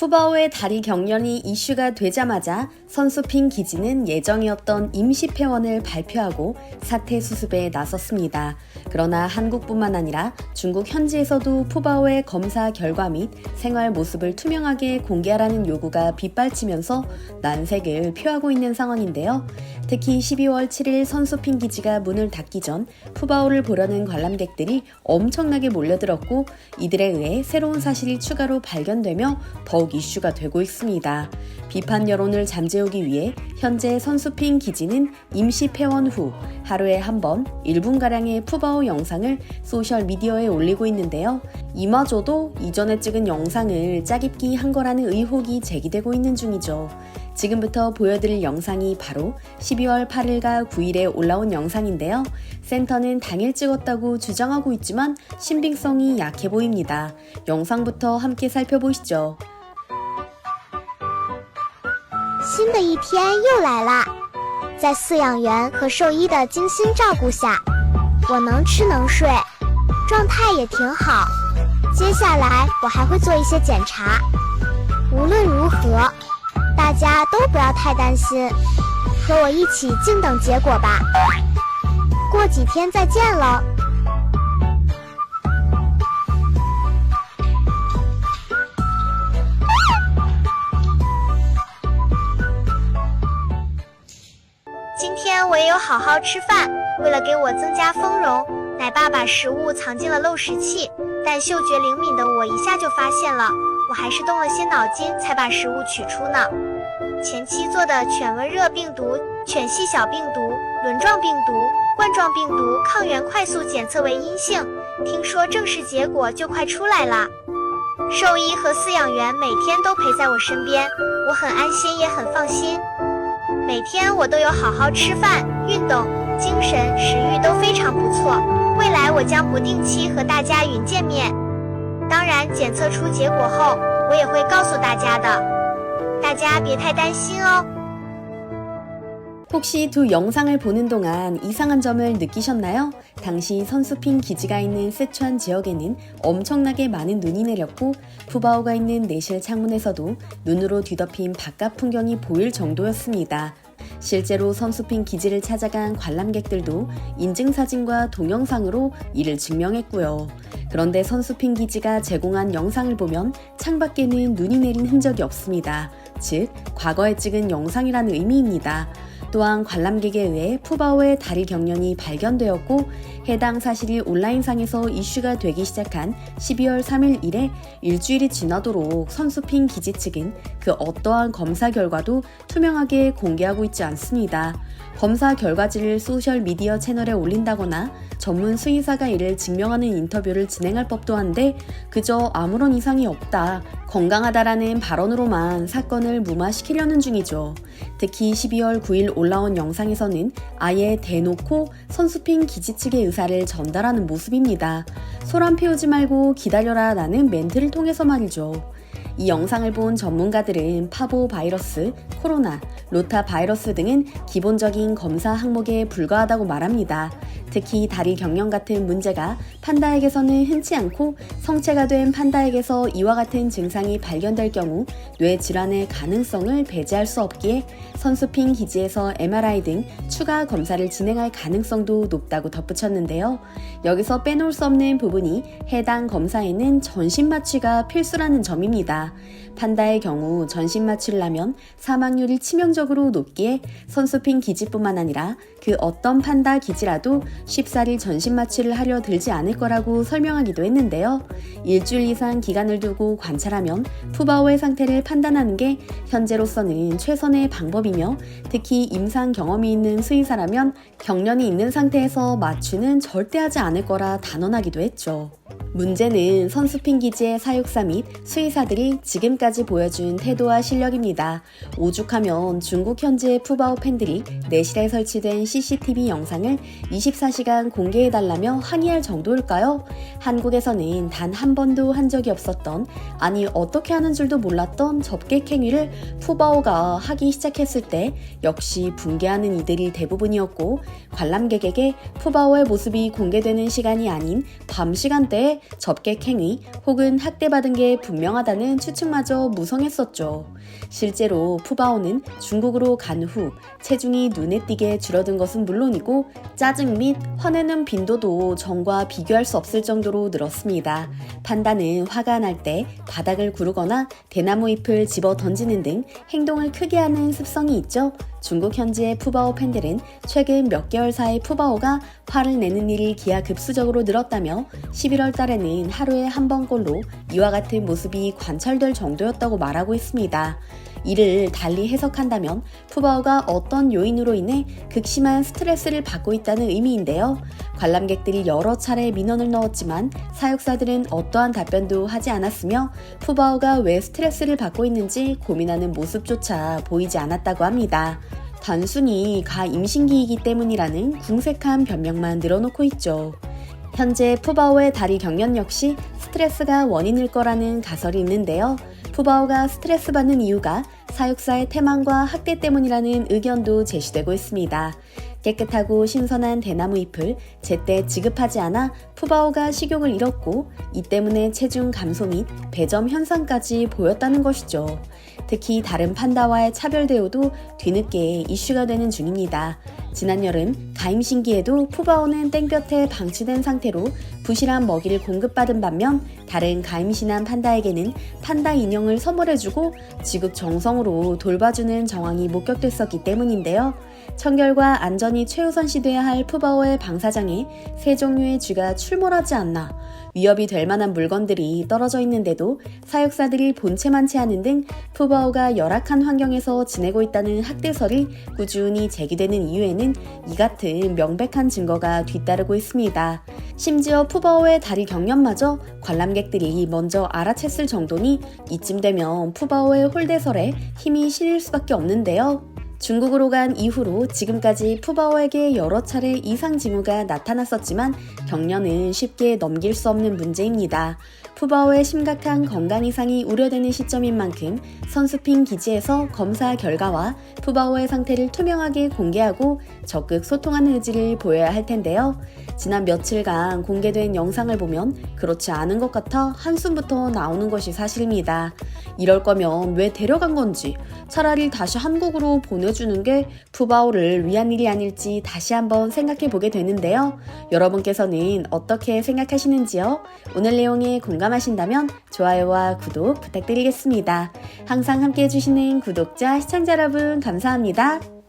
푸바오의 다리 경련이 이슈가 되자마자 선수핑 기지는 예정이었던 임시 폐원을 발표하고 사태 수습에 나섰습니다. 그러나 한국뿐만 아니라 중국 현지에서도 푸바오의 검사 결과 및 생활 모습을 투명하게 공개하라는 요구가 빗발치면서 난색을 표하고 있는 상황인데요. 특히 12월 7일 선수핑 기지가 문을 닫기 전 푸바오를 보려는 관람객들이 엄청나게 몰려들었고 이들에 의해 새로운 사실이 추가로 발견되며 더욱 이슈가 되고 있습니다. 비판 여론을 잠재우기 위해 현재 선수핑 기지는 임시 폐원 후 하루에 한 번 1분가량의 푸바오 영상을 소셜미디어에 올리고 있는데요. 이마저도 이전에 찍은 영상을 짜깁기 한 거라는 의혹이 제기되고 있는 중이죠. 지금부터 보여드릴 영상이 바로 12월 8일과 9일에 올라온 영상인데요. 센터는 당일 찍었다고 주장하고 있지만 신빙성이 약해 보입니다. 영상부터 함께 살펴보시죠. 新的一天又来了，在饲养员和兽医的精心照顾下，我能吃能睡，状态也挺好。接下来我还会做一些检查。无论如何，大家都不要太担心，和我一起静等结果吧。过几天再见喽。今天我也有好好吃饭，为了给我增加丰容，奶爸把食物藏进了漏食器，但嗅觉灵敏的我一下就发现了，我还是动了些脑筋才把食物取出呢。前期做的犬瘟热病毒、犬系小病毒、轮状病毒、冠状病毒抗原快速检测为阴性，听说正式结果就快出来了。兽医和饲养员每天都陪在我身边，我很安心也很放心。每天我都有好好吃饭、运动，精神、食欲都非常不错。未来我将不定期和大家云见面。当然，检测出结果后，我也会告诉大家的。大家别太担心哦。 혹시 두 영상을 보는 동안 이상한 점을 느끼셨나요? 당시 선수핑 기지가 있는 쓰촨 지역에는 엄청나게 많은 눈이 내렸고 푸바오가 있는 내실 창문에서도 눈으로 뒤덮인 바깥 풍경이 보일 정도였습니다. 실제로 선수핑 기지를 찾아간 관람객들도 인증사진과 동영상으로 이를 증명했고요. 그런데 선수핑 기지가 제공한 영상을 보면 창밖에는 눈이 내린 흔적이 없습니다. 즉, 과거에 찍은 영상이라는 의미입니다. 또한 관람객에 의해 푸바오의 다리 경련이 발견되었고 해당 사실이 온라인상에서 이슈가 되기 시작한 12월 3일 이래 일주일이 지나도록 선수핑 기지 측은 그 어떠한 검사 결과도 투명하게 공개하고 있지 않습니다. 검사 결과지를 소셜미디어 채널에 올린다거나 전문 수의사가 이를 증명하는 인터뷰를 진행할 법도 한데 그저 아무런 이상이 없다, 건강하다라는 발언으로만 사건을 무마시키려는 중이죠. 특히 12월 9일 올라온 영상에서는 아예 대놓고 선수핑 기지 측의 의사를 전달하는 모습입니다. 소란 피우지 말고 기다려라 라는 멘트를 통해서 말이죠. 이 영상을 본 전문가들은 파보 바이러스, 코로나, 로타 바이러스 등은 기본적인 검사 항목에 불과하다고 말합니다. 특히 다리 경련 같은 문제가 판다에게서는 흔치 않고 성체가 된 판다에게서 이와 같은 증상이 발견될 경우 뇌 질환의 가능성을 배제할 수 없기에 선수핑 기지에서 MRI 등 추가 검사를 진행할 가능성도 높다고 덧붙였는데요. 여기서 빼놓을 수 없는 부분이 해당 검사에는 전신 마취가 필수라는 점입니다. 판다의 경우 전신 마취를 하면 사망률이 치명적으로 높기에 선수핑 기지뿐만 아니라 그 어떤 판다 기지라도 쉽사리 전신 마취를 하려 들지 않을 거라고 설명하기도 했는데요. 일주일 이상 기간을 두고 관찰하면 푸바오의 상태를 판단하는 게 현재로서는 최선의 방법이며 특히 임상 경험이 있는 수의사라면 경련이 있는 상태에서 마취는 절대 하지 않을 거라 단언하기도 했죠. 문제는 선수핑 기지의 사육사 및 수의사들이 지금까지 보여준 태도와 실력입니다. 오죽하면 중국 현지의 푸바오 팬들이 내실에 설치된 CCTV 영상을 24시간 공개해달라며 항의할 정도일까요? 한국에서는 단 한 번도 한 적이 없었던, 아니 어떻게 하는 줄도 몰랐던 접객 행위를 푸바오가 하기 시작했을 때 역시 붕괴하는 이들이 대부분이었고 관람객에게 푸바오의 모습이 공개되는 시간이 아닌 밤 시간대에 접객 행위 혹은 학대받은 게 분명하다는 추측마저 무성했었죠. 실제로 푸바오는 중국으로 간 후 체중이 눈에 띄게 줄어든 것은 물론이고 짜증 및 화내는 빈도도 전과 비교할 수 없을 정도로 늘었습니다. 판다는 화가 날 때 바닥을 구르거나 대나무 잎을 집어 던지는 등 행동을 크게 하는 습성이 있죠. 중국 현지의 푸바오 팬들은 최근 몇 개월 사이 푸바오가 화를 내는 일이 기하급수적으로 늘었다며 11월 달에는 하루에 한 번꼴로 이와 같은 모습이 관찰될 정도였다고 말하고 있습니다. 이를 달리 해석한다면 푸바오가 어떤 요인으로 인해 극심한 스트레스를 받고 있다는 의미인데요. 관람객들이 여러 차례 민원을 넣었지만 사육사들은 어떠한 답변도 하지 않았으며 푸바오가 왜 스트레스를 받고 있는지 고민하는 모습조차 보이지 않았다고 합니다. 단순히 가 임신기이기 때문이라는 궁색한 변명만 늘어놓고 있죠. 현재 푸바오의 다리 경련 역시 스트레스가 원인일 거라는 가설이 있는데요. 푸바오가 스트레스 받는 이유가 사육사의 태만과 학대 때문이라는 의견도 제시되고 있습니다. 깨끗하고 신선한 대나무 잎을 제때 지급하지 않아 푸바오가 식욕을 잃었고 이 때문에 체중 감소 및 배점 현상까지 보였다는 것이죠. 특히 다른 판다와의 차별 대우도 뒤늦게 이슈가 되는 중입니다. 지난 여름 가임신기에도 푸바오는 땡볕에 방치된 상태로 부실한 먹이를 공급받은 반면 다른 가임신한 판다에게는 판다 인형을 선물해주고 지극 정성으로 돌봐주는 정황이 목격됐었기 때문인데요. 청결과 안전이 최우선시돼야 할 푸바오의 방사장에 세 종류의 쥐가 출몰하지 않나 위협이 될 만한 물건들이 떨어져 있는데도 사육사들이 본체만 채하는 등 푸바오가 열악한 환경에서 지내고 있다는 학대설이 꾸준히 제기되는 이유에는 이 같은 명백한 증거가 뒤따르고 있습니다. 심지어 푸바오의 다리 경련마저 관람객들이 먼저 알아챘을 정도니 이쯤 되면 푸바오의 홀대설에 힘이 실릴 수밖에 없는데요. 중국으로 간 이후로 지금까지 푸바오에게 여러 차례 이상 징후가 나타났었지만 경련은 쉽게 넘길 수 없는 문제입니다. 푸바오의 심각한 건강 이상이 우려되는 시점인 만큼 선수핑 기지에서 검사 결과와 푸바오의 상태를 투명하게 공개하고 적극 소통하는 의지를 보여야 할 텐데요. 지난 며칠간 공개된 영상을 보면 그렇지 않은 것 같아 한숨부터 나오는 것이 사실입니다. 이럴 거면 왜 데려간 건지 차라리 다시 한국으로 보내주는 게 푸바오를 위한 일이 아닐지 다시 한번 생각해 보게 되는데요. 여러분께서는 어떻게 생각하시는지요? 오늘 내용에 공감하신다면 좋아요와 구독 부탁드리겠습니다. 항상 함께 해주시는 구독자, 시청자 여러분 감사합니다.